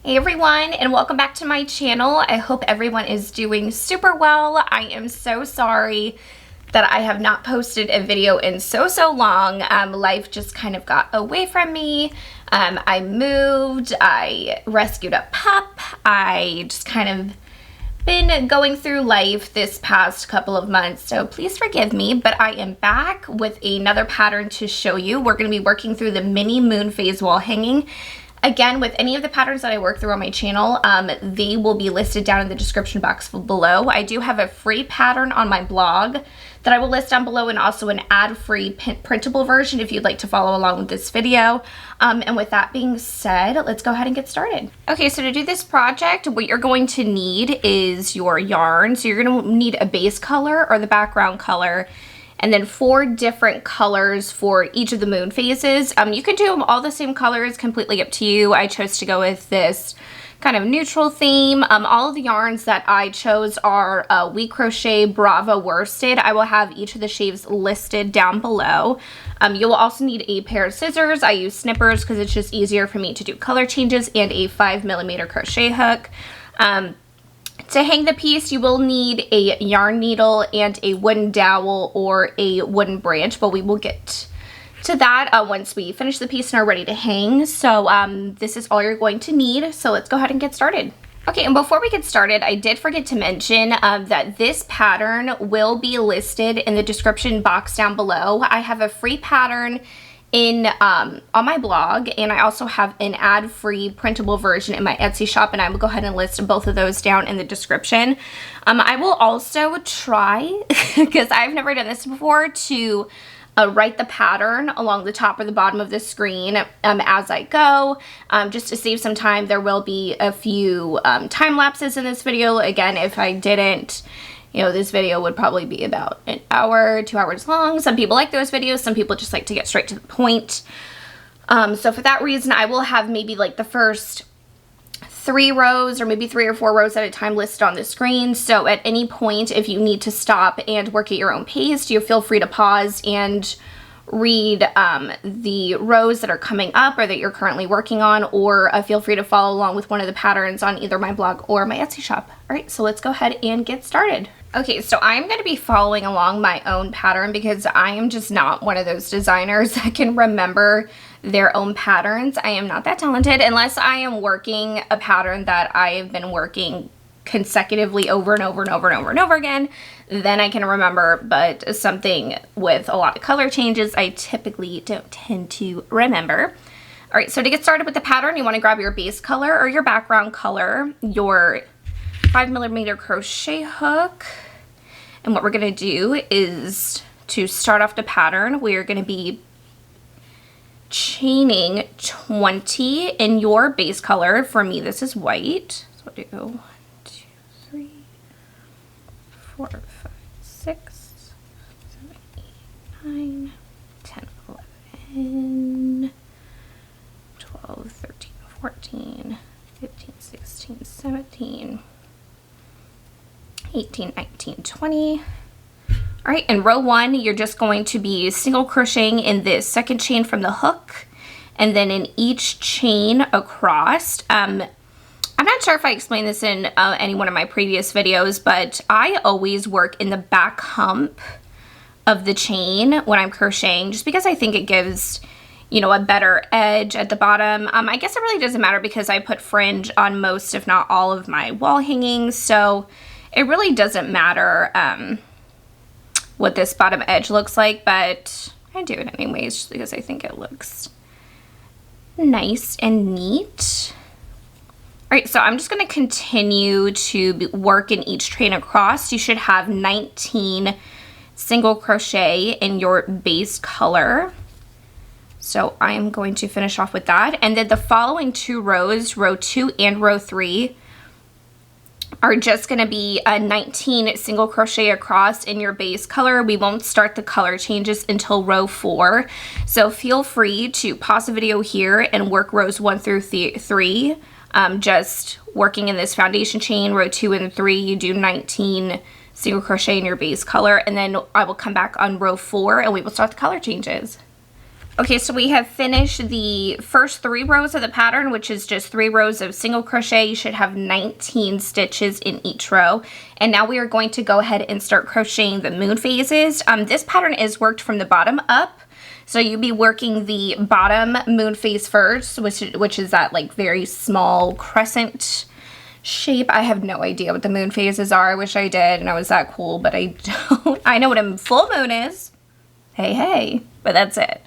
Hey everyone, and welcome back to my channel. I hope everyone is doing super well. I am so sorry that I have not posted a video in so long. Life just kind of got away from me. I moved, I rescued a pup, I just kind of been going through life this past couple of months, so please forgive me, but I am back with another pattern to show you. We're going to be working through the mini moon phase wall hanging. Again, with any of the patterns that I work through on my channel, they will be listed down in the description box below. I do have a free pattern on my blog that I will list down below, and also an ad-free printable version if you'd like to follow along with this video. And with that being said, let's go ahead and get started. Okay, so to do this project, what you're going to need is your yarn. So you're going to need a base color or the background color, and then 4 different colors for each of the moon phases. You can do them all the same colors, completely up to you. I chose to go with this kind of neutral theme. All of the yarns that I chose are We Crochet Bravo worsted. I will have each of the shapes listed down below. You will also need a pair of scissors. I use snippers because it's just easier for me to do color changes, and a 5mm crochet hook. To hang the piece, you will need a yarn needle and a wooden dowel or a wooden branch, but we will get to that once we finish the piece and are ready to hang. So this is all you're going to need, so let's go ahead and get started. Okay, and before we get started, I did forget to mention that this pattern will be listed in the description box down below. I have a free pattern on my blog, and I also have an ad-free printable version in my Etsy shop, and I will go ahead and list both of those down in the description. I will also try, because I've never done this before, to write the pattern along the top or the bottom of the screen as I go, just to save some time. There will be a few time lapses in this video. Again, if I didn't, this video would probably be about an hour, 2 hours long. Some people like those videos. Some people just like to get straight to the point. So for that reason, I will have maybe like the first 3 rows or maybe 3 or 4 rows at a time listed on the screen. So at any point, if you need to stop and work at your own pace, you feel free to pause and read the rows that are coming up or that you're currently working on, or feel free to follow along with one of the patterns on either my blog or my Etsy shop. All right, so let's go ahead and get started. Okay, so I'm going to be following along my own pattern because I am just not one of those designers that can remember their own patterns. I am not that talented unless I am working a pattern that I have been working consecutively over and over and over and over and over again, then I can remember. But something with a lot of color changes, I typically don't tend to remember. All right, so to get started with the pattern, you want to grab your base color or your background color, your 5mm crochet hook, and what we're going to do is, to start off the pattern, we're going to be chaining 20 in your base color. For me, this is white. So I'll do 1, 2, 3, 4, 5, 6, 7, 8, 9, 10, 11, 12, 13, 14, 15, 16, 17, 18, 19, 20. All right, in row 1, you're just going to be single crocheting in the second chain from the hook, and then in each chain across. I'm not sure if I explained this in any one of my previous videos, but I always work in the back hump of the chain when I'm crocheting, just because I think it gives, a better edge at the bottom. I guess it really doesn't matter because I put fringe on most, if not all, of my wall hangings, so it really doesn't matter what this bottom edge looks like, but I do it anyways just because I think it looks nice and neat. All right, so I'm just going to continue to work in each chain across. You should have 19 single crochet in your base color. So I am going to finish off with that. And then the following 2 rows, row 2 and row 3, are just going to be a 19 single crochet across in your base color. We won't start the color changes until row 4. So feel free to pause the video here and work rows 1 through 3. Just working in this foundation chain, row 2 and 3, you do 19 single crochet in your base color, and then I will come back on row 4 and we will start the color changes. Okay, so we have finished the first 3 rows of the pattern, which is just 3 rows of single crochet. You should have 19 stitches in each row. And now we are going to go ahead and start crocheting the moon phases. This pattern is worked from the bottom up. So you'll be working the bottom moon phase first, which is that like very small crescent shape. I have no idea what the moon phases are. I wish I did and I was that cool, but I don't. I know what a full moon is. Hey, but that's it.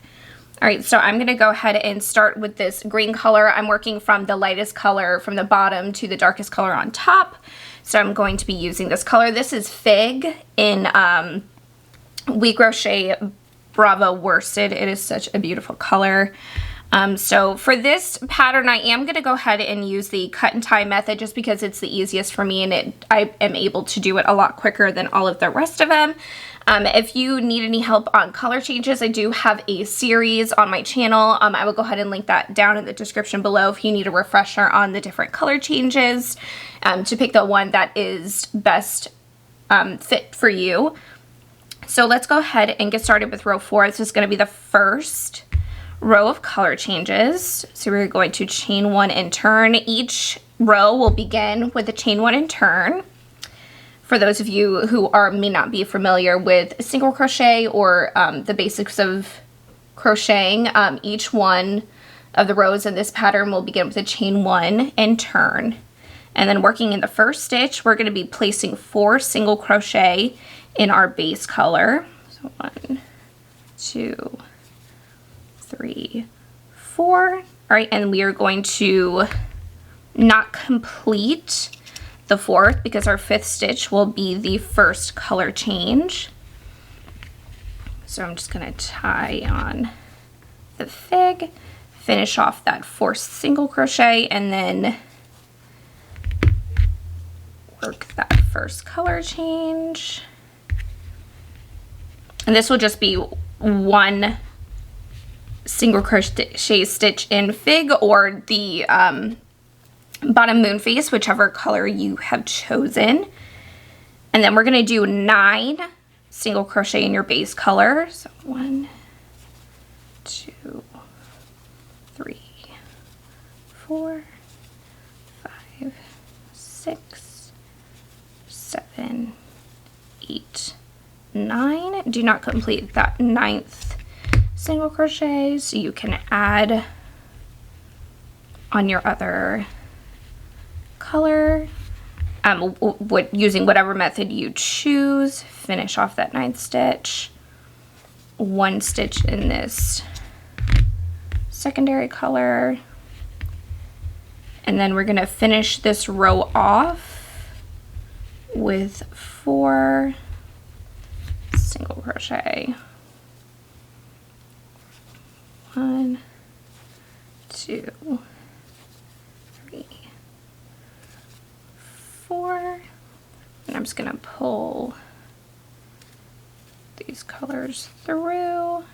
All right, so I'm gonna go ahead and start with this green color. I'm working from the lightest color from the bottom to the darkest color on top. So I'm going to be using this color. This is Fig in We Crochet Bravo Worsted. It is such a beautiful color. So for this pattern, I am going to go ahead and use the cut and tie method just because it's the easiest for me and I am able to do it a lot quicker than all of the rest of them. If you need any help on color changes, I do have a series on my channel. I will go ahead and link that down in the description below if you need a refresher on the different color changes to pick the one that is best fit for you. So let's go ahead and get started with row 4. This is going to be the first row of color changes. So we're going to chain 1 and turn. Each row will begin with a chain 1 and turn. For those of you who may not be familiar with single crochet or the basics of crocheting, each one of the rows in this pattern will begin with a chain 1 and turn. And then working in the first stitch, we're going to be placing 4 single crochet in our base color. So 1, 2, 3, 4. All right, and we are going to not complete the 4th because our 5th stitch will be the first color change. So I'm just going to tie on the Fig, finish off that 4th single crochet, and then work that first color change. And this will just be 1 single crochet stitch in Fig or the bottom moon phase, whichever color you have chosen. And then we're going to do 9 single crochet in your base color. So 1, 2, 3, 4, 5, 6, 7, 8, 9. Do not complete that 9th single crochet, so you can add on your other color, using whatever method you choose. Finish off that 9th stitch, 1 stitch in this secondary color, and then we're going to finish this row off with 4 single crochet. 1, 2, 3, 4, and I'm just going to pull these colors through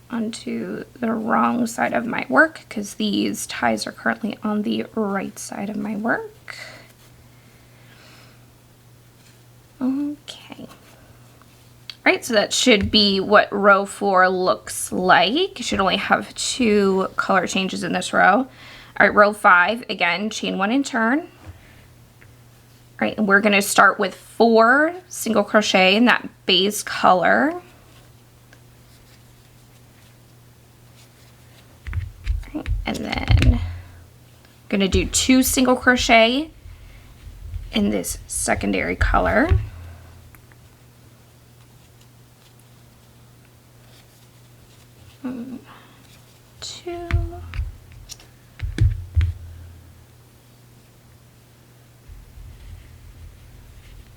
onto the wrong side of my work because these ties are currently on the right side of my work. Okay. Right, so that should be what row 4 looks like. You should only have 2 color changes in this row. All right, row 5, again, chain 1 and turn. All right, and we're going to start with 4 single crochet in that base color. All right, and then I'm going to do 2 single crochet in this secondary color. 1, 2,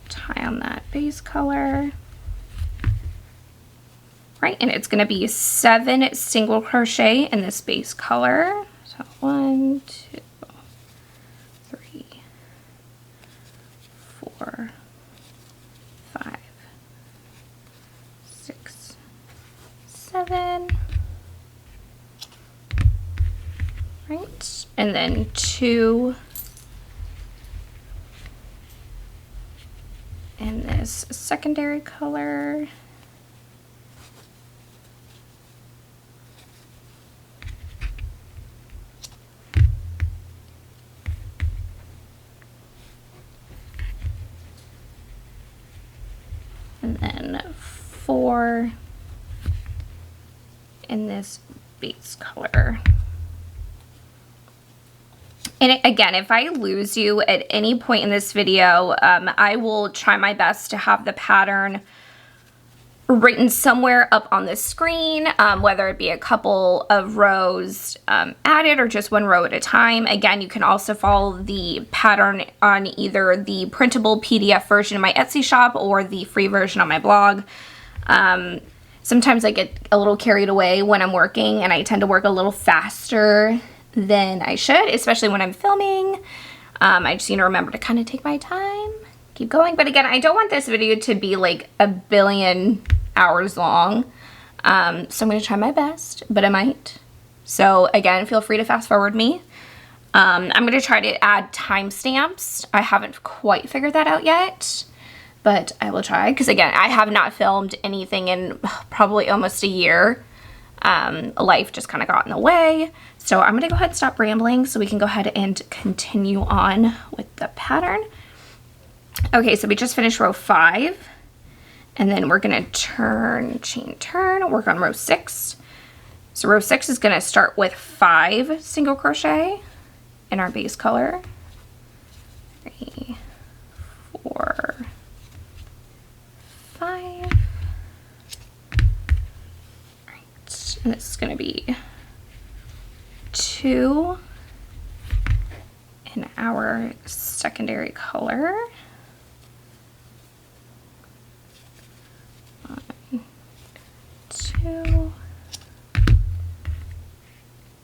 tie on that base color. Right, and it's going to be 7 single crochet in this base color. So 1, 2, 3, 4, 5, 6, 7. Right, and then 2 in this secondary color. and then 4 in this base color. And again, if I lose you at any point in this video, I will try my best to have the pattern written somewhere up on the screen, whether it be a couple of rows added or just one row at a time. Again, you can also follow the pattern on either the printable PDF version in my Etsy shop or the free version on my blog. Sometimes I get a little carried away when I'm working, and I tend to work a little faster than I should, especially when I'm filming. I just need to remember to kind of take my time, keep going. But again, I don't want this video to be like a billion hours long. So I'm going to try my best, but I might. So again, feel free to fast forward me. I'm going to try to add timestamps. I haven't quite figured that out yet, but I will try. Because again, I have not filmed anything in probably almost a year. Life just kind of got in the way. So I'm going to go ahead and stop rambling so we can go ahead and continue on with the pattern. Okay, so we just finished row 5. And then we're going to turn, chain turn, work on row 6. So row 6 is going to start with 5 single crochet in our base color. 3, 4, 5. Right, and this is going to be 2 in our secondary color. 1, 2,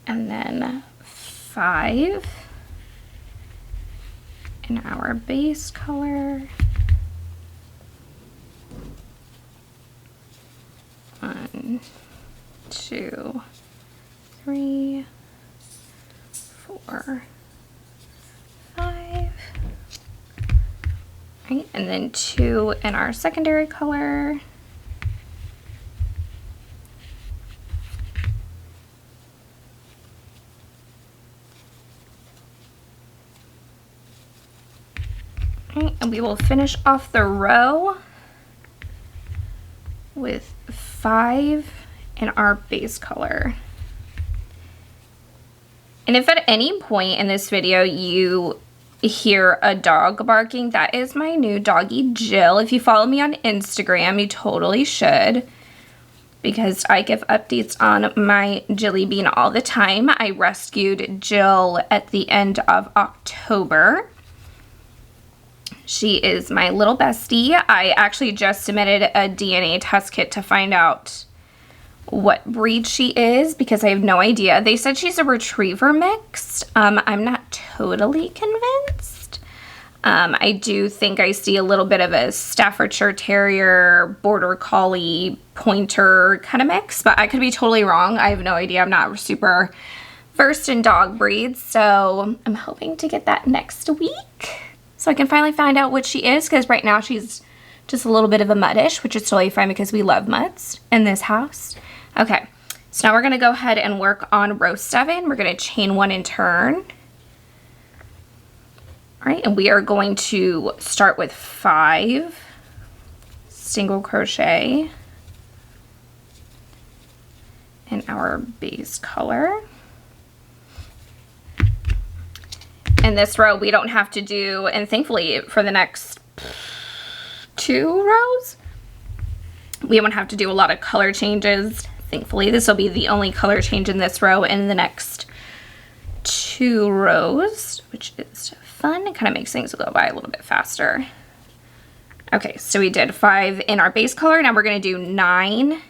and then 5 in our base color. 1, 2, 3, 4, 5. Right, and then 2 in our secondary color. Right, and we will finish off the row with 5 in our base color. And if at any point in this video you hear a dog barking, that is my new doggy Jill. If you follow me on Instagram, you totally should, because I give updates on my Jilly Bean all the time. I rescued Jill at the end of October. She is my little bestie. I actually just submitted a DNA test kit to find out what breed she is, because I have no idea. They said she's a retriever mix. I'm not totally convinced. I do think I see a little bit of a Staffordshire Terrier, Border Collie, Pointer kind of mix, but I could be totally wrong. I have no idea. I'm not super versed in dog breeds, so I'm hoping to get that next week so I can finally find out what she is, because right now she's just a little bit of a muddish, which is totally fine because we love mutts in this house. Okay, so now we're going to go ahead and work on row 7. We're going to chain 1 and turn. All right, and we are going to start with 5 single crochet in our base color. In this row, we don't have to do, and thankfully for the next 2 rows, we won't have to do a lot of color changes. Thankfully, this will be the only color change in this row and the next 2 rows, which is fun. It kind of makes things go by a little bit faster. Okay, so we did 5 in our base color. Now we're going to do 9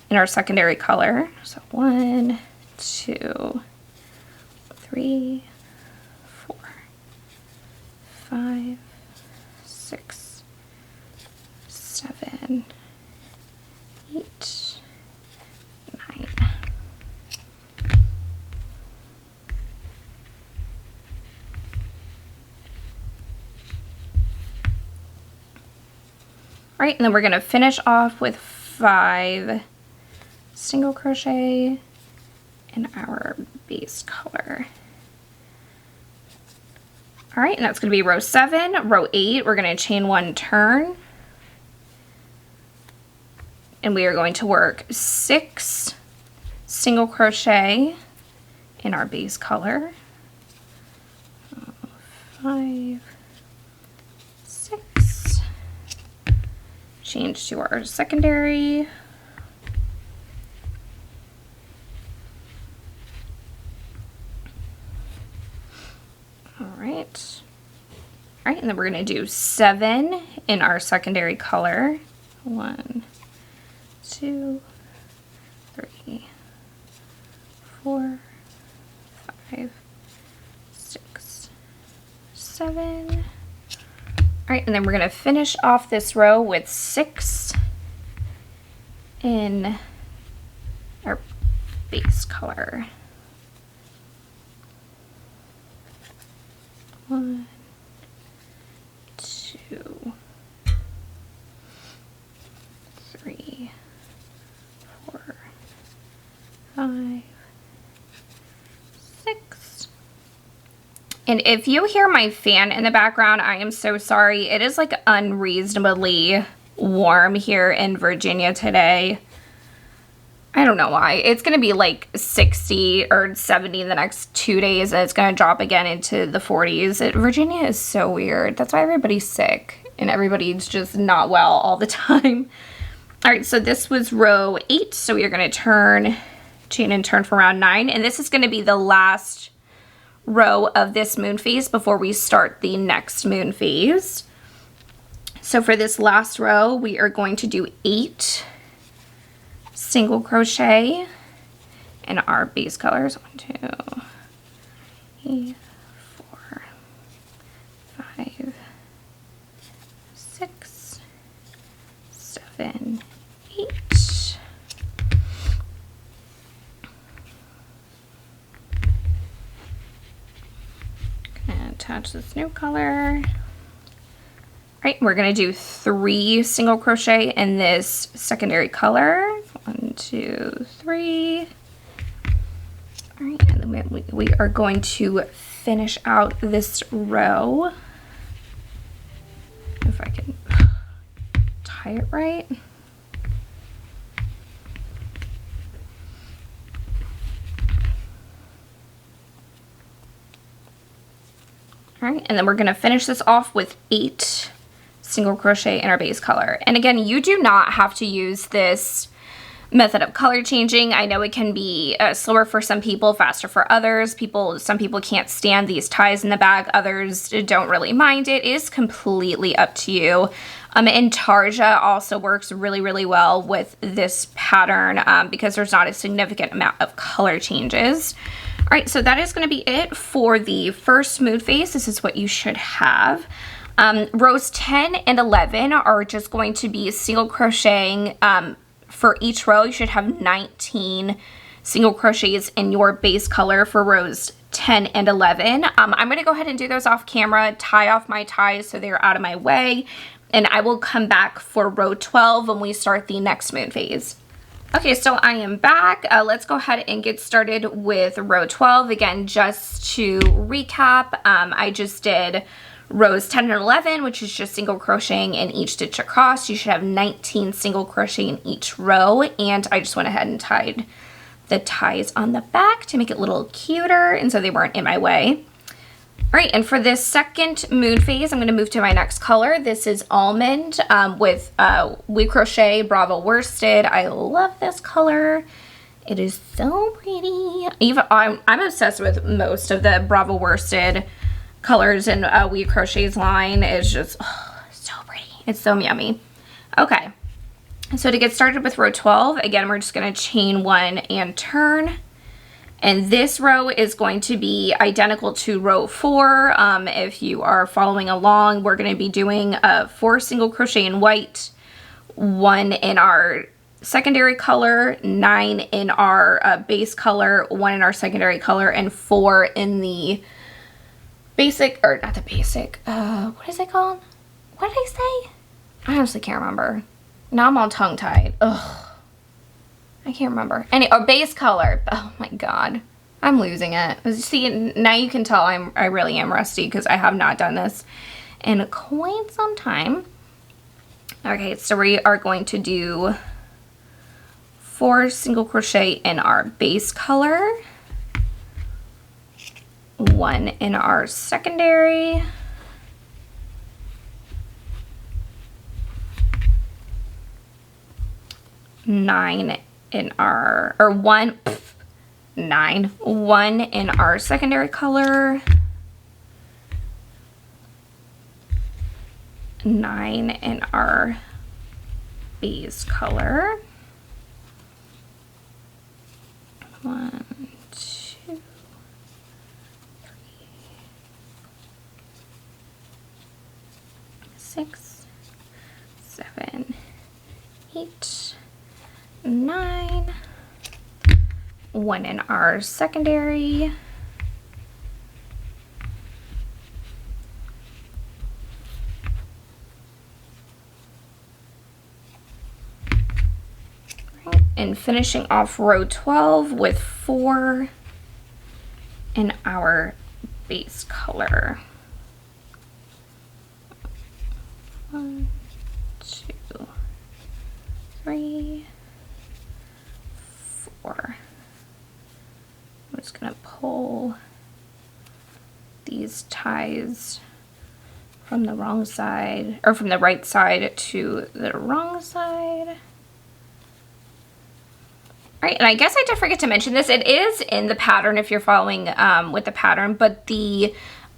in our secondary color. So 1, 2, 3, 4, 5, 6, 7, 8, 9. All right, and then we're going to finish off with 5 single crochet in our base color. All right, and that's going to be row 7. Row 8, we're going to chain 1 turn. and we are going to work 6 single crochet in our base color. 5, 6, change to our secondary, all right, and then we're going to do 7 in our secondary color. 1, 2, 3, 4, 5, 6, 7. All right, and then we're going to finish off this row with 6 in our base color. 1, 2, 3, 4, 5, 6. And if you hear my fan in the background, I am so sorry. It is like unreasonably warm here in Virginia today. I don't know why. It's going to be like 60 or 70 the next 2 days, and it's going to drop again into the 40s. Virginia is so weird. That's why everybody's sick and everybody's just not well all the time. All right, so this was row 8. So we are going to chain and turn for round 9. And this is going to be the last row of this moon phase before we start the next moon phase. So for this last row, we are going to do 8 single crochet in our base colors. 1, 2, 3, 4, 5, 6, 7, 8. Gonna attach this new color. All right, we're gonna do 3 single crochet in this secondary color. 1, 2, 3. All right, and then we are going to finish out this row. If I can tie it right. All right, and then we're gonna finish this off with 8 single crochet in our base color. And again, you do not have to use this method of color changing. I know it can be slower for some people, faster for others. Some people can't stand these ties in the back, others don't really mind it. It is completely up to you. And Tarja also works really, really well with this pattern because there's not a significant amount of color changes. All right, so that is going to be it for the first moon phase. This is what you should have. Rows 10 and 11 are just going to be single crocheting. For each row, you should have 19 single crochets in your base color for rows 10 and 11. I'm going to go ahead and do those off camera, tie off my ties so they're out of my way, and I will come back for row 12 when we start the next moon phase. Okay, so I am back. Let's go ahead and get started with row 12. Again, just to recap, I just did rows 10 and 11, which is just single crocheting in each stitch across. You should have 19 single crochet in each row, and I just went ahead and tied the ties on the back to make it a little cuter, and so they weren't in my way. All right, and for this second moon phase, I'm going to move to my next color. This is Almond with We Crochet Bravo Worsted. I love this color. It is so pretty. Even I'm obsessed with most of the Bravo Worsted colors in We Crochet's line. Is just so pretty. It's so yummy. Okay, so to get started with row 12, again, we're just going to chain 1 and turn. And this row is going to be identical to row 4. If you are following along, we're going to be doing 4 single crochet in white, 1 in our secondary color, 9 in our base color, 1 in our secondary color, and 4 in the basic, or not the basic, what is it called? What did I say? I honestly can't remember. Now I'm all tongue-tied. Ugh. I can't remember. Or base color. Oh my god. I'm losing it. See, now you can tell I really am rusty because I have not done this in quite some time. Okay, so we are going to do 4 single crochet in our base color, 1 in our secondary, 9 in our, or 1 in our secondary color, 9 in our base color, 1, 2, 3, 6, 7, 8, 9, 1 in our secondary, 1, and finishing off row 12 with 4 in our base color. 1, 2, 3, 4. I'm just going to pull these ties from the wrong side, or from the right side to the wrong side. All right, and I guess I did forget to mention this. It is in the pattern if you're following with the pattern, but the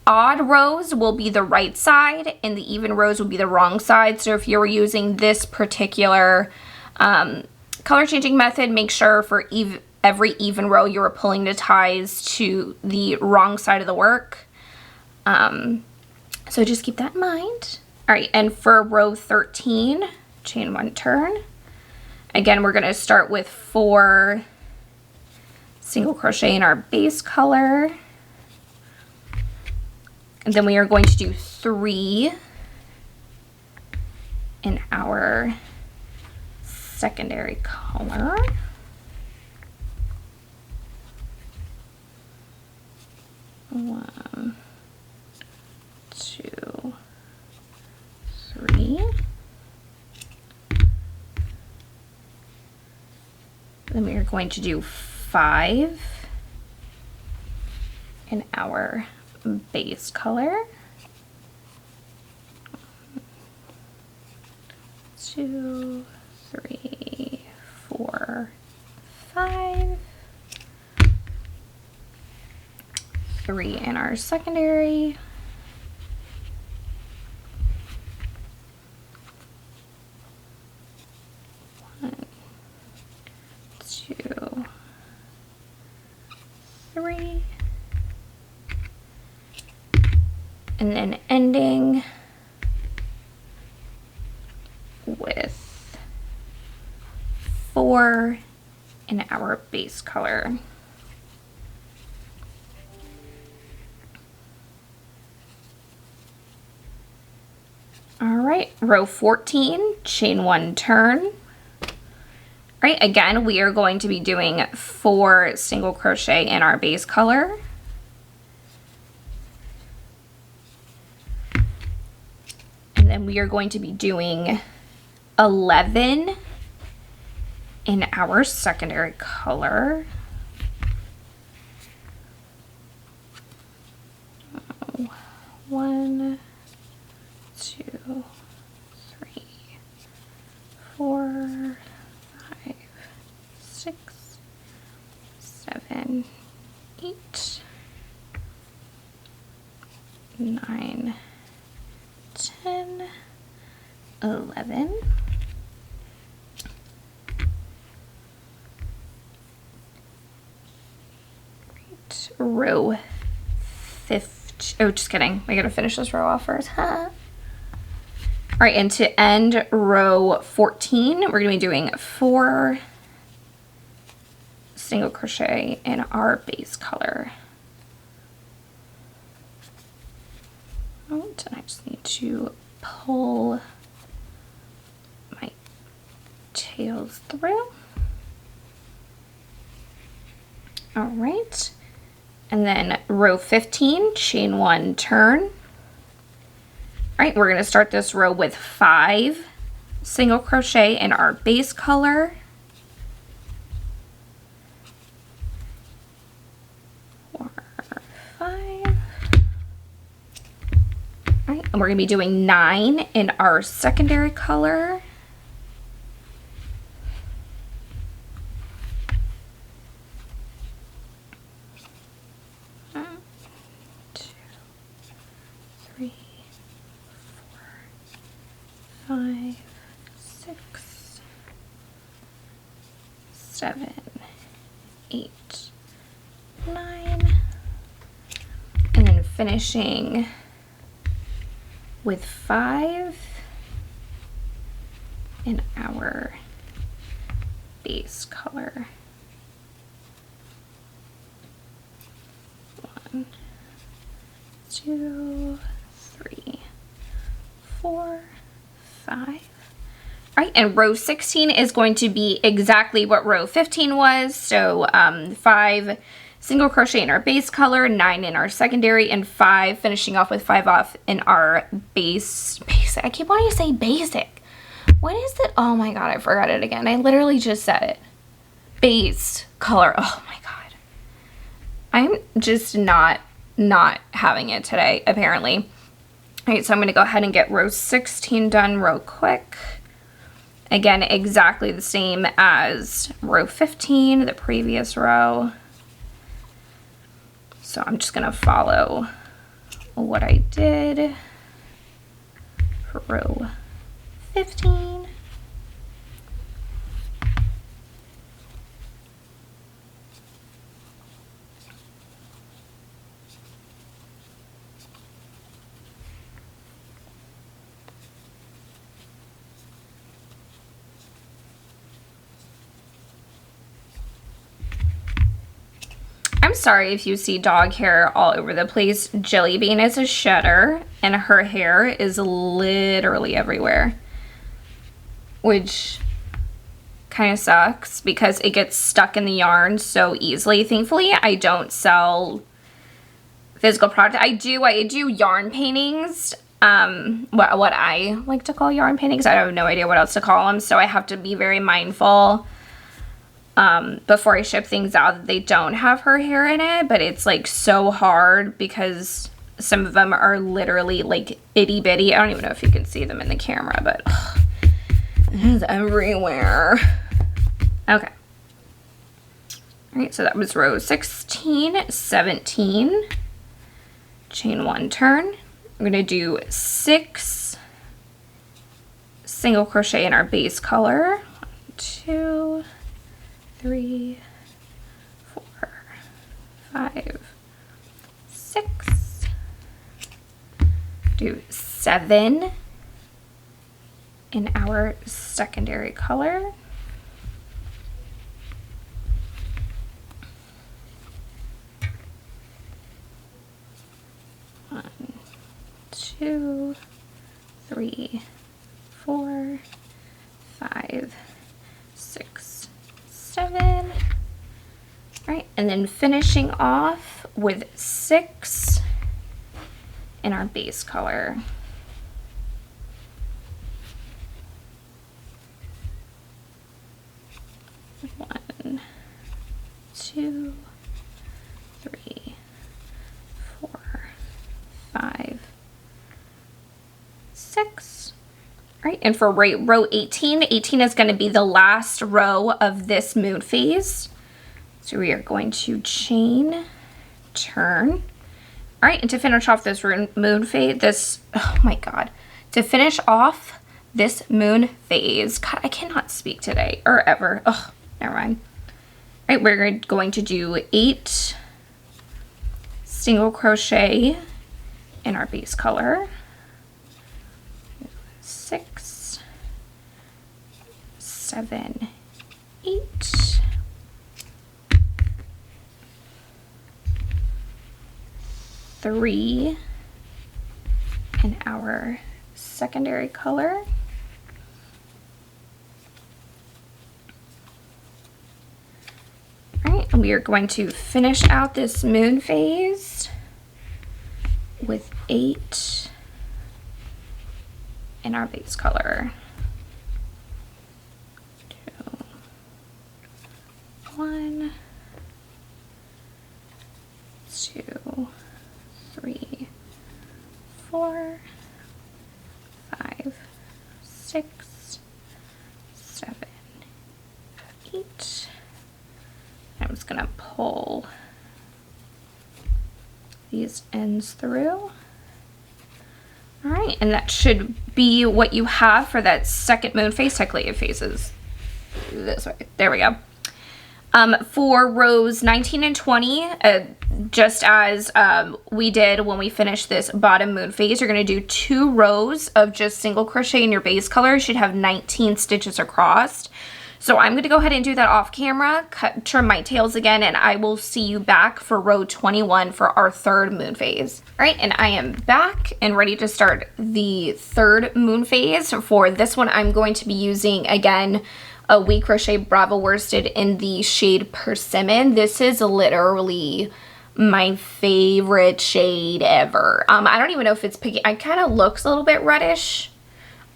odd rows will be the right side and the even rows will be the wrong side. So if you're using this particular color changing method, make sure for every even row you are pulling the ties to the wrong side of the work. So just keep that in mind. All right, and for row 13, chain 1 turn. Again, we're going to start with 4 single crochet in our base color. And then we are going to do 3 in our secondary color. 1, 2, 3. Then we are going to do 5 in our base color. 2, 3, 4, 5. 3 in our secondary. 1, 2, 3. And then ending with 4 in our base color. All right, row 14, chain 1 turn. All right, again, we are going to be doing 4 single crochet in our base color. And then we are going to be doing 11 in our secondary color. 1, 2, 3, 4, 5, 6, 7, 8, 9, 10, 11. Great. Row 15. Oh, just kidding. I gotta finish this row off first. Huh? All right, and to end row 14, we're gonna be doing 4 single crochet in our base color. Oh, and I just need to pull my tails through. All right, and then row 15, chain 1 turn. All right, we're gonna start this row with 5 single crochet in our base color. And we're going to be doing 9 in our secondary color. One, 2, 3, 4, 5, 6, 7, 8, 9. And then finishing with 5 in our base color. 1, 2, 3, 4, 5. All right, and row 16 is going to be exactly what row 15 was. So 5 single crochet in our base color, 9 in our secondary, and 5 finishing off with 5 off in our basic. I keep wanting to say basic. What is it? Oh my god, I forgot it again. I literally just said it. Base color. Oh my god. I'm just not having it today, apparently. All right, so I'm going to go ahead and get row 16 done real quick. Again, exactly the same as row 15, the previous row. So I'm just gonna follow what I did for row 15. I'm sorry if you see dog hair all over the place. Jelly Bean is a shedder and her hair is literally everywhere, which kind of sucks because it gets stuck in the yarn so easily. Thankfully, I don't sell physical product. I do yarn paintings, what I like to call yarn paintings. I have no idea what else to call them, so I have to be very mindful before I ship things out that they don't have her hair in it. But it's like so hard because some of them are literally like itty bitty. I don't even know if you can see them in the camera, but ugh, it is everywhere. Okay. All right, so that was row 16, 17, chain 1 turn. We're gonna do 6 single crochet in our base color. 1, 2, 3, 4, 5, 6. Do 7 in our secondary color. 1, 2, 3, 4, 5, 6, 7. All right, and then finishing off with 6 in our base color. 1, 2, 3, 4, 5, 6. All right, and for row 18, 18 is going to be the last row of this moon phase. So we are going to chain, turn. All right, and to finish off this moon phase, to finish off this moon phase, God, I cannot speak today or ever. Oh, never mind. All right, we're going to do 8 single crochet in our base color. 6, 7, 8. 3 in our secondary color. All right, and we are going to finish out this moon phase with 8 in our base color. 2, 1, 2, 3, 4, ends through. All right, and that should be what you have for that second moon phase. Technically it faces this way. There we go. For rows 19 and 20, just as we did when we finished this bottom moon phase, you're going to do 2 rows of just single crochet in your base color. You should have 19 stitches across. So I'm going to go ahead and do that off camera, trim my tails again, and I will see you back for row 21 for our third moon phase. All right, and I am back and ready to start the third moon phase. For this one, I'm going to be using, again, a We Crochet Bravo worsted in the shade Persimmon. This is literally my favorite shade ever. I don't even know if it's picky. It kind of looks a little bit reddish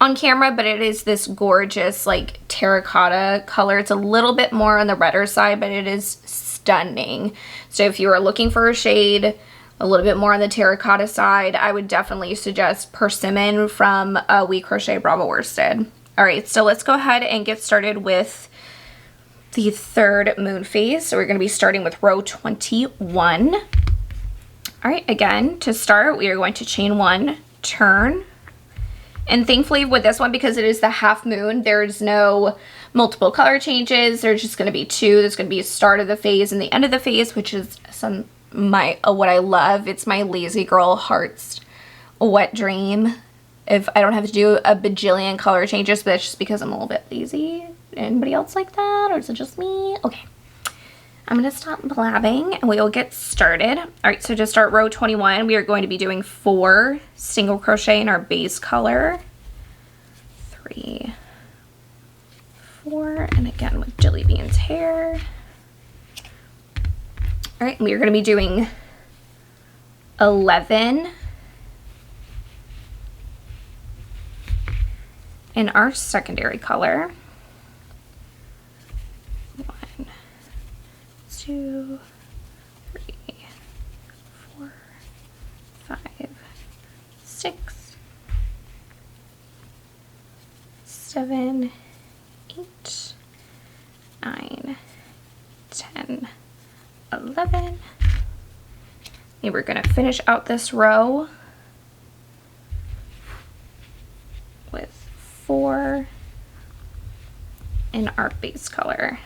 on camera, but it is this gorgeous like terracotta color. It's a little bit more on the redder side, but it is stunning. So if you are looking for a shade a little bit more on the terracotta side, I would definitely suggest Persimmon from We Crochet Bravo worsted. All right, so let's go ahead and get started with the third moon phase. So we're going to be starting with row 21. All right, again, to start, we are going to chain 1, turn. And thankfully with this one, because it is the half moon, there's no multiple color changes. There's just going to be 2. There's going to be a start of the phase and the end of the phase, which is what I love. It's my lazy girl heart's wet dream. If I don't have to do a bajillion color changes, but that's just because I'm a little bit lazy. Anybody else like that, or is it just me? Okay, I'm gonna stop blabbing and we will get started. All right, so to start row 21, we are going to be doing 4 single crochet in our base color. 3, 4, and again with Jelly Bean's hair. All right, we are gonna be doing 11 in our secondary color. 1, 2, 3, 4, 5, 6, 7, 8, 9, 10, 11. And we're going to finish out this row with 4 in our base color.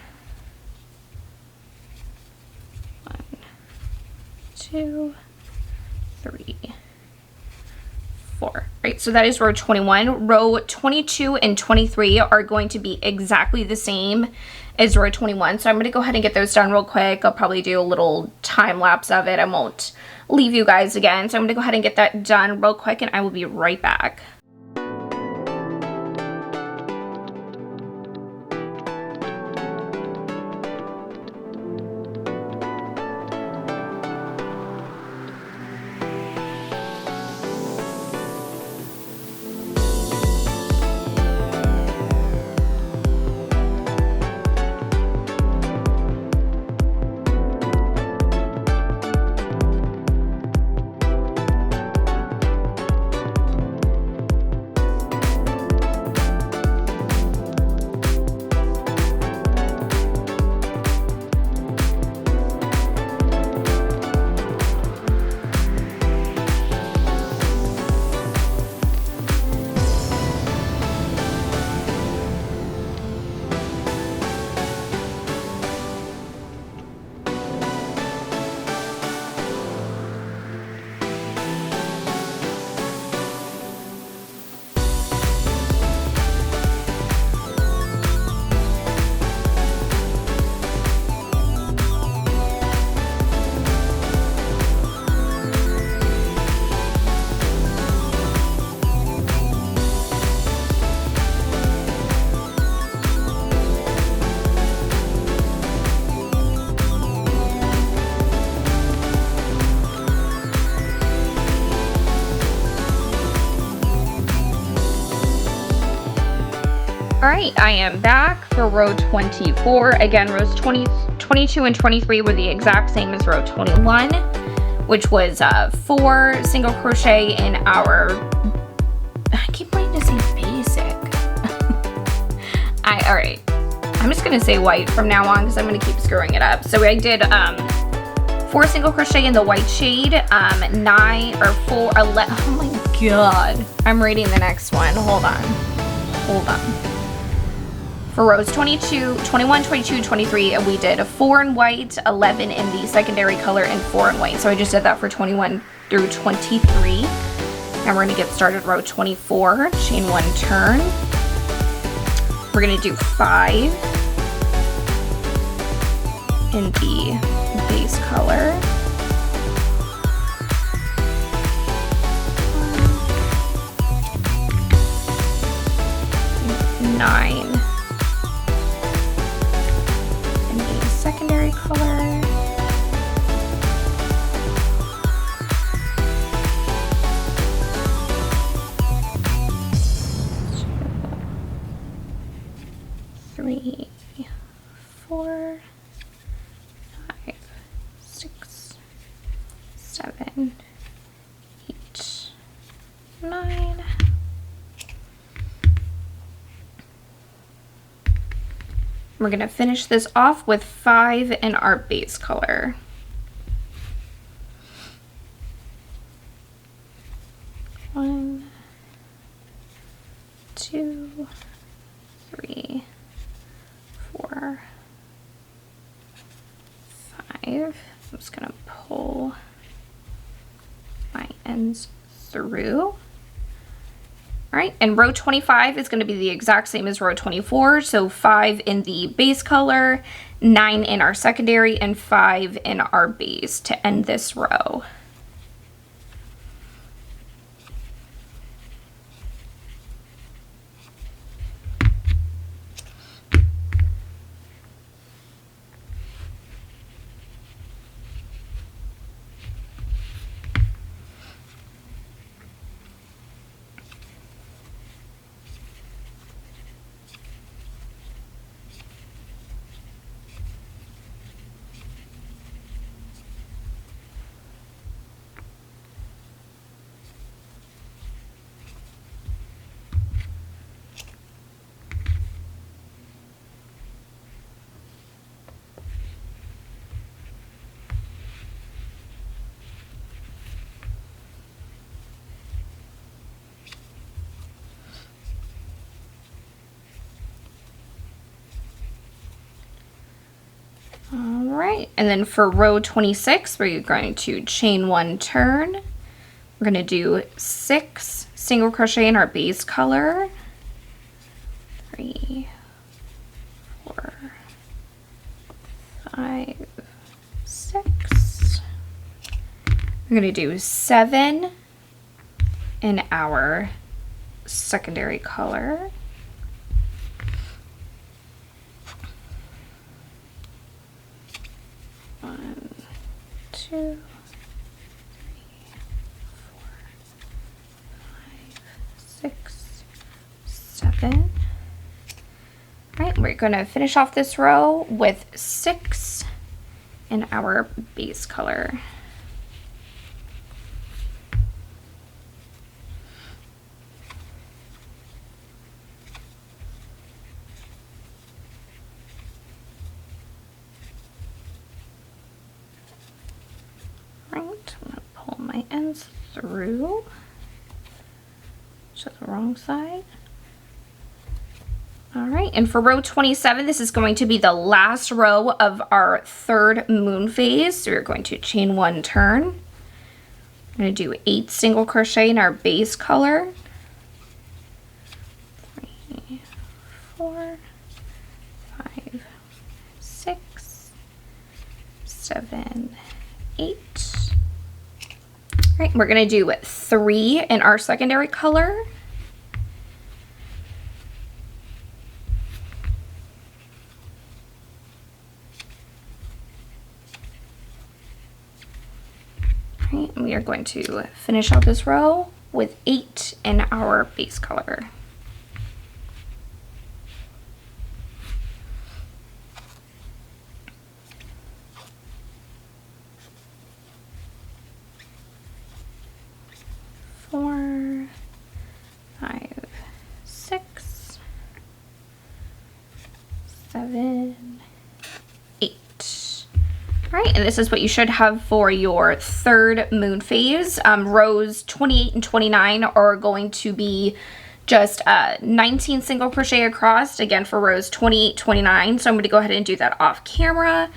1, 2, 3, 4. All right, so that is row 21. Row 22 and 23 are going to be exactly the same as row 21. So I'm going to go ahead and get those done real quick. I'll probably do a little time lapse of it. I won't leave you guys again. So I'm going to go ahead and get that done real quick and I will be right back. All right, I am back for row 24. Again, rows 20, 22 and 23 were the exact same as row 21, which was 4 single crochet in our, I keep wanting to say basic. All right, I'm just gonna say white from now on because I'm gonna keep screwing it up. So I did 4 single crochet in the white shade, 9 or 4, 11, oh my god, I'm reading the next one, hold on. For rows 22, 21, 22, 23, we did 4 in white, 11 in the secondary color, and 4 in white. So I just did that for 21 through 23. Now we're gonna get started row 24, chain 1 turn. We're gonna do 5 in the base color. 9 in the secondary color. 3, 4, 5, 6, 7, 8, 9. We're gonna finish this off with 5 in our base color. 1, 2, 3, 4, 5. I'm just gonna pull my ends through. All right, and row 25 is going to be the exact same as row 24, so 5 in the base color, 9 in our secondary, and 5 in our base to end this row. All right, and then for row 26, we're going to chain 1 turn. We're going to do 6 single crochet in our base color. 3, 4, 5, 6. We're going to do 7 in our secondary color. 1, 2, 3, 4, 5, 6, 7. All right, we're going to finish off this row with 6 in our base color. My ends through to the wrong side. All right, and for row 27, this is going to be the last row of our 3rd moon phase. So we're going to chain 1 turn. I'm going to do 8 single crochet in our base color. 3, 4, 5, 6, 7, 8. All right, we're gonna do 3 in our secondary color. All right, and we are going to finish out this row with 8 in our base color. Four, 5, 6, 7, 8. All right, and this is what you should have for your third moon phase. Rows 28 and 29 are going to be just 19 single crochet across, again for rows 28, 29. So I'm going to go ahead and do that off camera,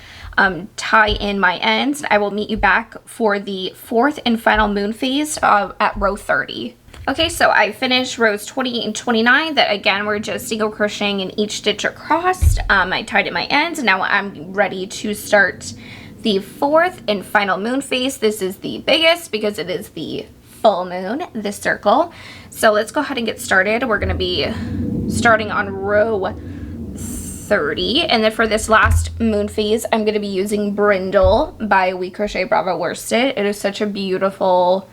tie in my ends. I will meet you back for the fourth and final moon phase at row 30. Okay, so I finished rows 28 and 29 that again were just single crocheting in each stitch across. I tied in my ends, and now I'm ready to start the fourth and final moon phase. This is the biggest because it is the full moon, this circle. So let's go ahead and get started. We're going to be starting on row 30, and then for this last moon phase I'm going to be using Brindle by We Crochet Brava Worsted. It is such a beautiful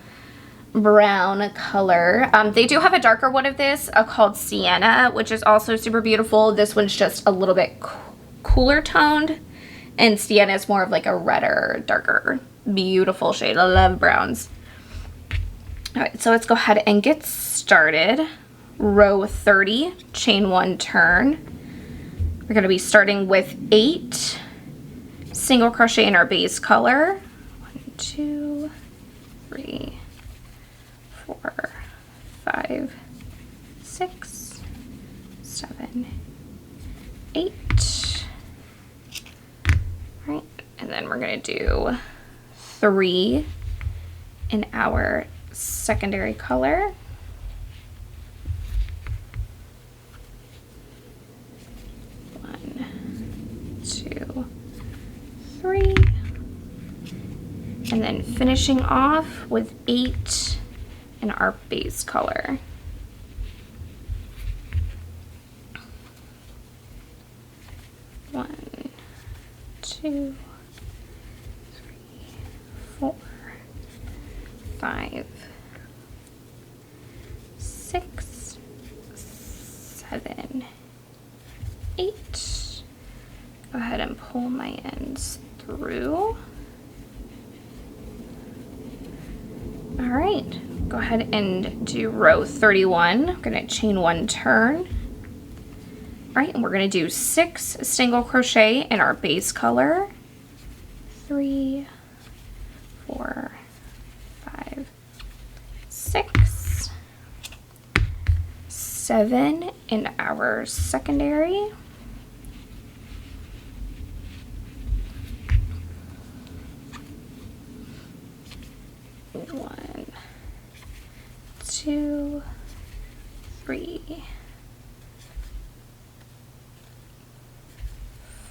brown color. They do have a darker one of this called Sienna, which is also super beautiful. This one's just a little bit cooler toned, and Sienna is more of like a redder, darker, beautiful shade. I love browns. All right, so let's go ahead and get started. Row 30, chain 1, turn. We're going to be starting with 8 single crochet in our base color. 1, 2, 3, 4, 5, 6, 7, 8. All right, and then we're going to do 3 in our secondary color. 1, 2, 3, and then finishing off with 8 in our base color. 1, 2, 3, 4, 5, 6, 7, 8. Go ahead and pull my ends through. All right, go ahead and do row 31. I'm gonna chain 1, turn. All right, and we're gonna do 6 single crochet in our base color. 3, 4, 5, 6, 7 in our secondary. 1, 2, 3,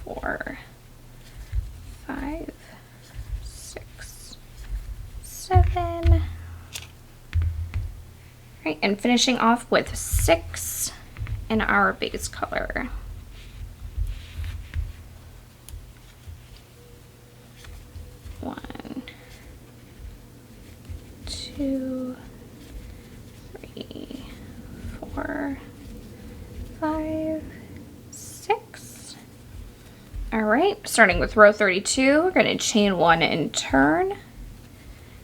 4, 5, 6, 7. Right, and finishing off with 6 in our base color. 1, 2, 3, 4, 5, 6. All right, starting with row 32, we're going to chain 1 and turn. I'm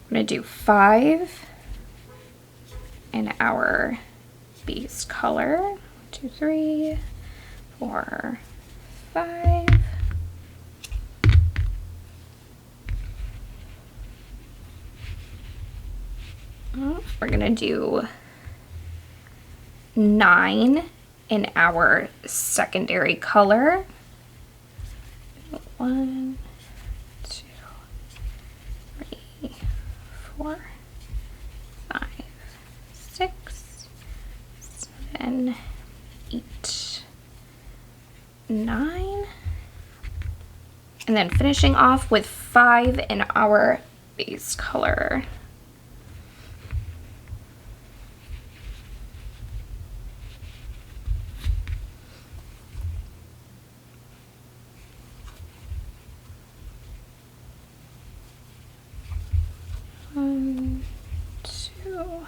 going to do 5 in our base color. 2, 3, 4, 5. We're gonna do 9 in our secondary color. 1, 2, 3, 4, 5, 6, 7, 8, 9. And then finishing off with 5 in our base color. One, 2, 3,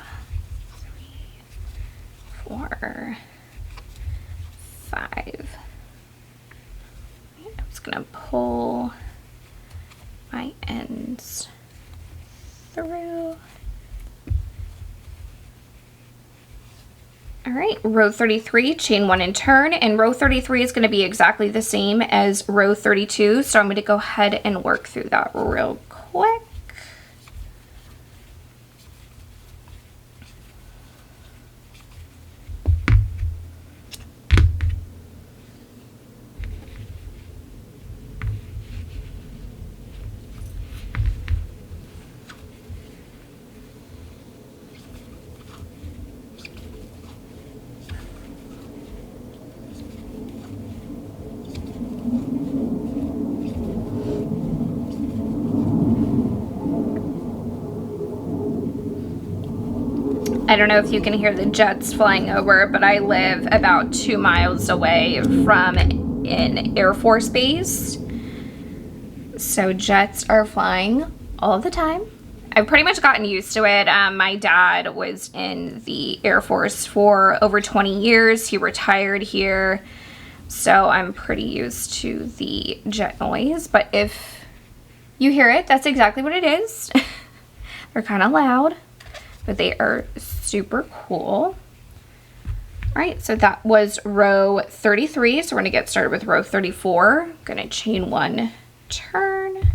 4, 5. I'm just gonna pull my ends through. All right, row 33, chain 1 and turn, and row 33 is going to be exactly the same as row 32, so I'm going to go ahead and work through that real quick. I don't know if you can hear the jets flying over, but I live about 2 miles away from an Air Force base. So jets are flying all the time. I've pretty much gotten used to it. My dad was in the Air Force for over 20 years. He retired here. So I'm pretty used to the jet noise. But if you hear it, that's exactly what it is. They're kind of loud, but they are super cool. All right, so that was row 33. So we're gonna get started with row 34. Gonna chain 1, turn.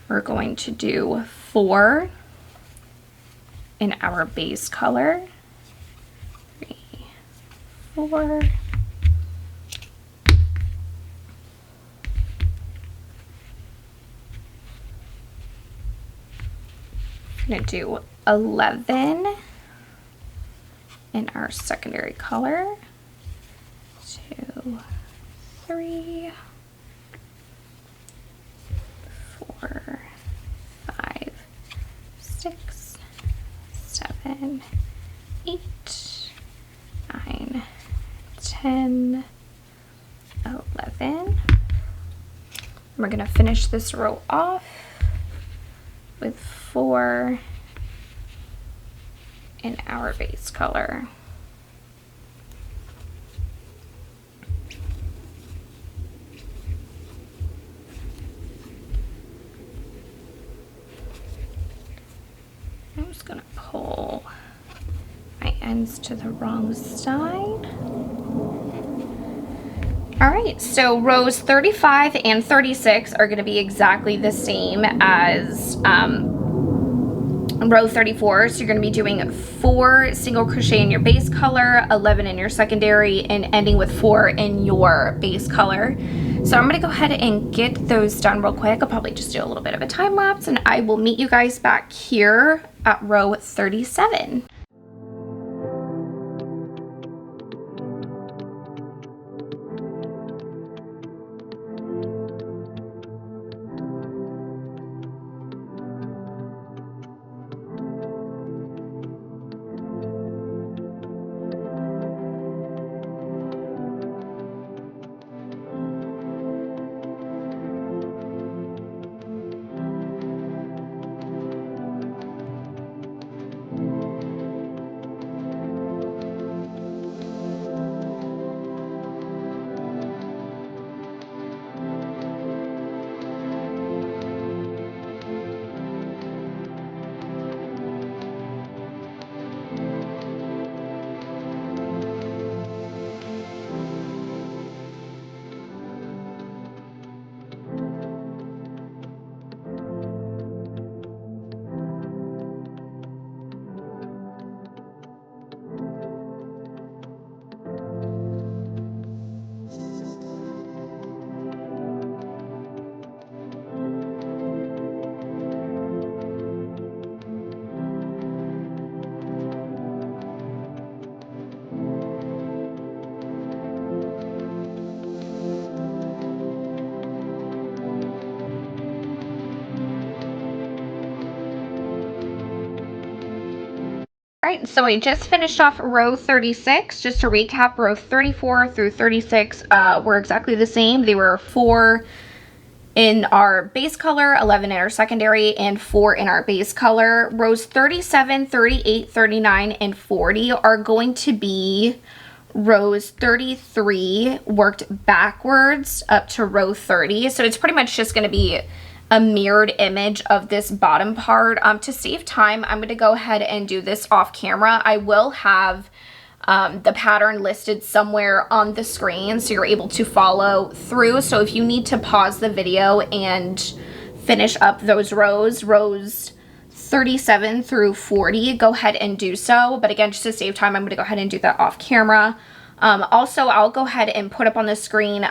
We're going to do 4 in our base color. 3, 4. I'm gonna do 11 in our secondary color. 2, 3, 4, 5, 6, 7, 8, 9, 10, 11. We're gonna finish this row off with 4 in our base color. I'm just gonna pull my ends to the wrong side. All right, so rows 35 and 36 are gonna be exactly the same as row 34. So you're gonna be doing 4 single crochet in your base color, 11 in your secondary, and ending with 4 in your base color. So I'm gonna go ahead and get those done real quick. I'll probably just do a little bit of a time lapse, and I will meet you guys back here at row 37. All right, so I just finished off row 36. Just to recap, row 34 through 36 were exactly the same. They were 4 in our base color, 11 in our secondary, and 4 in our base color. Rows 37, 38, 39, and 40 are going to be rows 33 worked backwards up to row 30. So it's pretty much just going to be a mirrored image of this bottom part. To save time, I'm going to go ahead and do this off camera. I will have the pattern listed somewhere on the screen so you're able to follow through. So if you need to pause the video and finish up those rows 37 through 40, go ahead and do so. But again, just to save time, I'm going to go ahead and do that off camera. Also, I'll go ahead and put up on the screen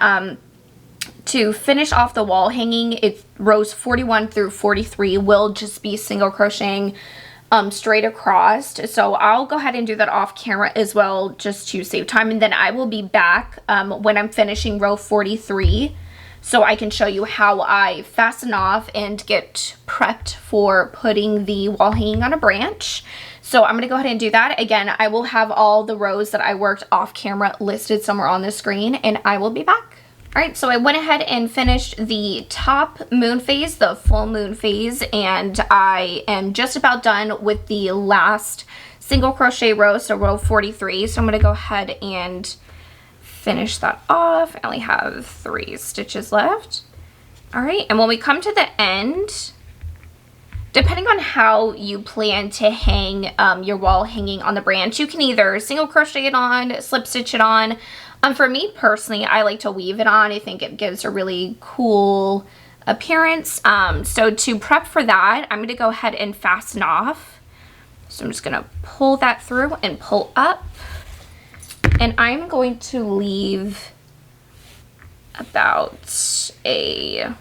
to finish off the wall hanging. It's rows 41 through 43 will just be single crocheting straight across. So I'll go ahead and do that off camera as well, just to save time. And then I will be back when I'm finishing row 43, so I can show you how I fasten off and get prepped for putting the wall hanging on a branch. So I'm going to go ahead and do that. Again, I will have all the rows that I worked off camera listed somewhere on the screen, and I will be back. All right, so I went ahead and finished the top moon phase, the full moon phase, and I am just about done with the last single crochet row, so row 43. So I'm going to go ahead and finish that off. I only have 3 stitches left. All right, and when we come to the end, depending on how you plan to hang your wall hanging on the branch, you can either single crochet it on, slip stitch it on. For me personally, I like to weave it on. I think it gives a really cool appearance. So to prep for that, I'm going to go ahead and fasten off. So I'm just going to pull that through and pull up. And I'm going to leave about a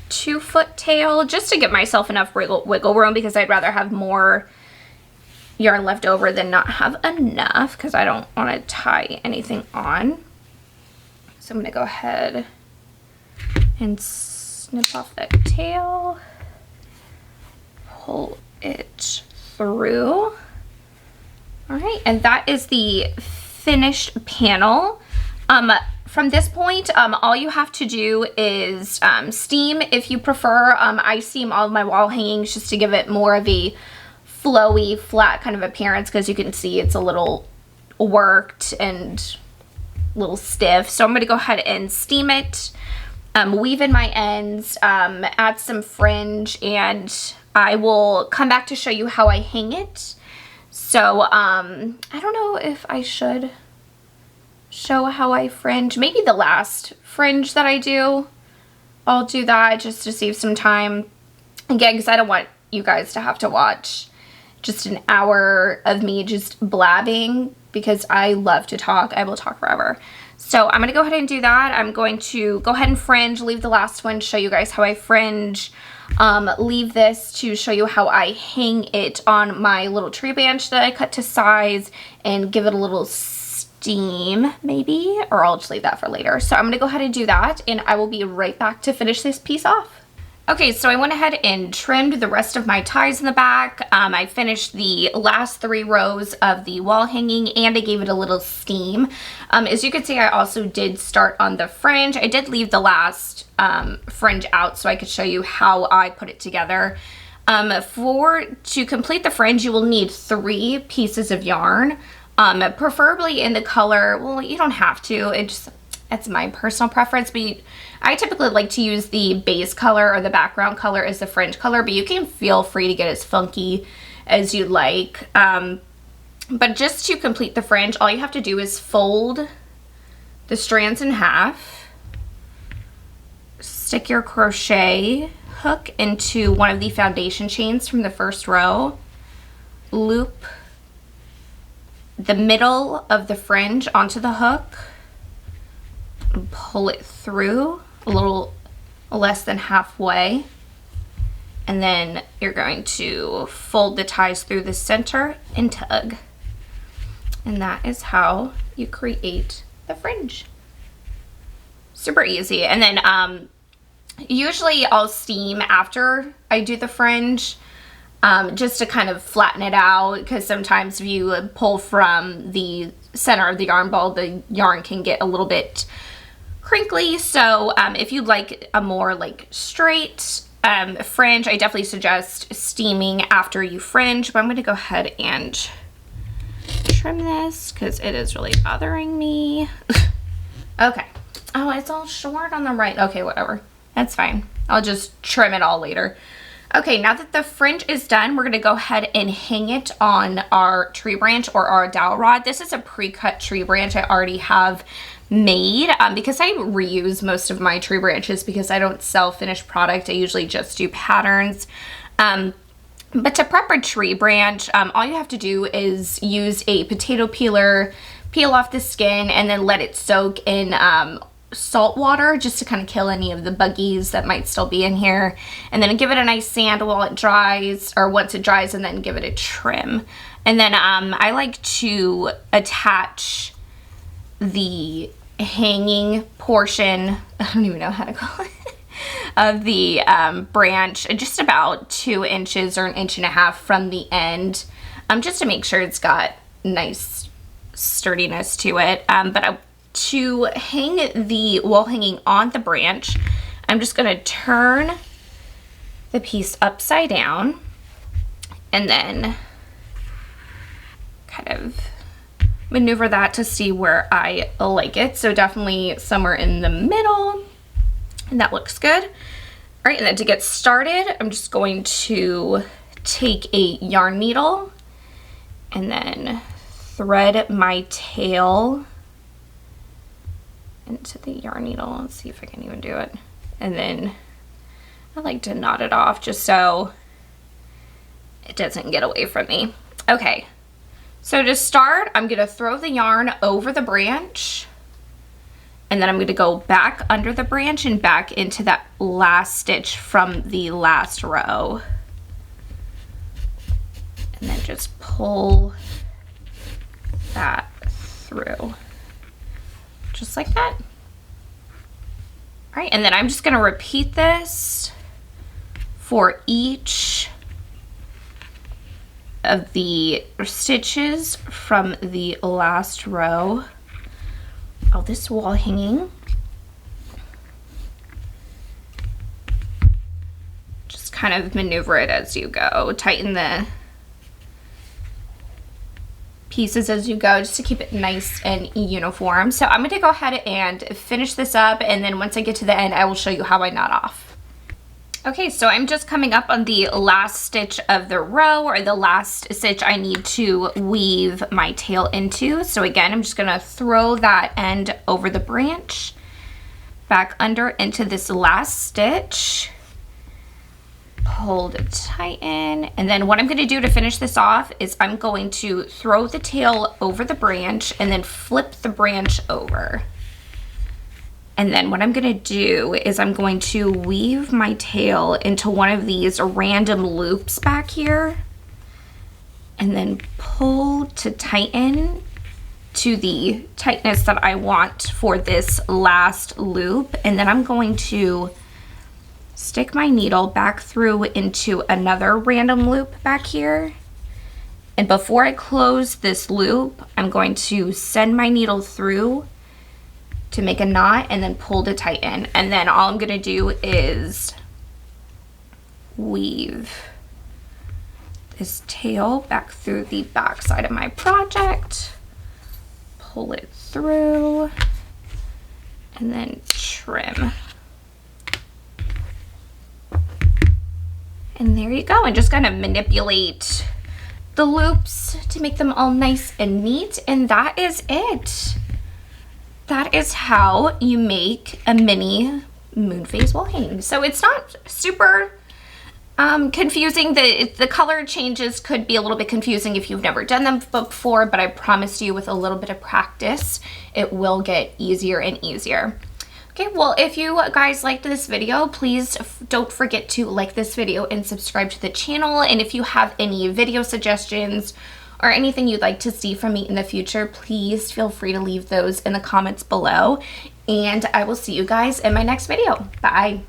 2-foot tail just to give myself enough wiggle room, because I'd rather have more yarn left over than not have enough, because I don't want to tie anything on. So I'm going to go ahead and snip off that tail, pull it through. All right, and that is the finished panel. From this point, all you have to do is steam if you prefer. I steam all of my wall hangings just to give it more of a flowy, flat kind of appearance, because you can see it's a little worked and a little stiff. So I'm going to go ahead and steam it, weave in my ends, add some fringe, and I will come back to show you how I hang it. So I don't know if I should show how I fringe. Maybe the last fringe that I do, I'll do that just to save some time. Again, because I don't want you guys to have to watch just an hour of me just blabbing, because I love to talk. I will talk forever. So I'm going to go ahead and do that. I'm going to go ahead and fringe, leave the last one, show you guys how I fringe, leave this to show you how I hang it on my little tree branch that I cut to size, and give it a little steam maybe, or I'll just leave that for later. So I'm going to go ahead and do that, and I will be right back to finish this piece off. Okay, so I went ahead and trimmed the rest of my ties in the back. I finished the last 3 rows of the wall hanging, and I gave it a little steam. As you can see, I also did start on the fringe. I did leave the last fringe out so I could show you how I put it together. To complete the fringe, you will need 3 pieces of yarn, preferably in the color, well, you don't have to, it's my personal preference, but I typically like to use the base color or the background color as the fringe color, but you can feel free to get as funky as you like. But just to complete the fringe, all you have to do is fold the strands in half, stick your crochet hook into one of the foundation chains from the first row, loop the middle of the fringe onto the hook, and pull it through a little less than halfway, and then you're going to fold the ties through the center and tug, and that is how you create the fringe. Super easy. And then usually I'll steam after I do the fringe, just to kind of flatten it out, because sometimes if you pull from the center of the yarn ball, the yarn can get a little bit crinkly. So if you'd like a more like straight fringe, I definitely suggest steaming after you fringe. But I'm going to go ahead and trim this because it is really bothering me. Okay. Oh, it's all short on the right. Okay, whatever. That's fine. I'll just trim it all later. Okay, now that the fringe is done, we're gonna go ahead and hang it on our tree branch or our dowel rod. This is a pre-cut tree branch I already have made because I reuse most of my tree branches because I don't sell finished product. I usually just do patterns. But to prep a tree branch, all you have to do is use a potato peeler, peel off the skin, and then let it soak in salt water just to kind of kill any of the buggies that might still be in here, and then give it a nice sand while it dries, or once it dries, and then give it a trim. And then I like to attach the hanging portion, I don't even know how to call it, of the branch just about 2 inches or 1.5 inches from the end, just to make sure it's got nice sturdiness to it. To hang the wall hanging on the branch, I'm just going to turn the piece upside down and then kind of maneuver that to see where I like it. So definitely somewhere in the middle, and that looks good. All right, and then to get started, I'm just going to take a yarn needle and then thread my tail into the yarn needle. Let's see if I can even do it. And then I like to knot it off just so it doesn't get away from me. Okay, so to start, I'm gonna throw the yarn over the branch, and then I'm gonna go back under the branch and back into that last stitch from the last row. And then just pull that through. Just like that. All right, and then I'm just gonna repeat this for each of the stitches from the last row of this wall hanging. Just kind of maneuver it as you go. Tighten the pieces as you go just to keep it nice and uniform. So I'm going to go ahead and finish this up, and then once I get to the end I will show you how I knot off. Okay, so I'm just coming up on the last stitch of the row, or the last stitch I need to weave my tail into. So again, I'm just going to throw that end over the branch, back under into this last stitch, hold it tighten, and then what I'm going to do to finish this off is I'm going to throw the tail over the branch and then flip the branch over. And then what I'm going to do is I'm going to weave my tail into one of these random loops back here, and then pull to tighten to the tightness that I want for this last loop. And then I'm going to stick my needle back through into another random loop back here. And before I close this loop, I'm going to send my needle through to make a knot and then pull to tighten. And then all I'm gonna do is weave this tail back through the back side of my project, pull it through, and then trim. And there you go. And just kind of manipulate the loops to make them all nice and neat. And that is it. That is how you make a mini moon phase wall hanging. So it's not super confusing. The color changes could be a little bit confusing if you've never done them before, but I promise you with a little bit of practice, it will get easier and easier. Okay, well, if you guys liked this video, please don't forget to like this video and subscribe to the channel. And if you have any video suggestions or anything you'd like to see from me in the future, please feel free to leave those in the comments below. And I will see you guys in my next video. Bye.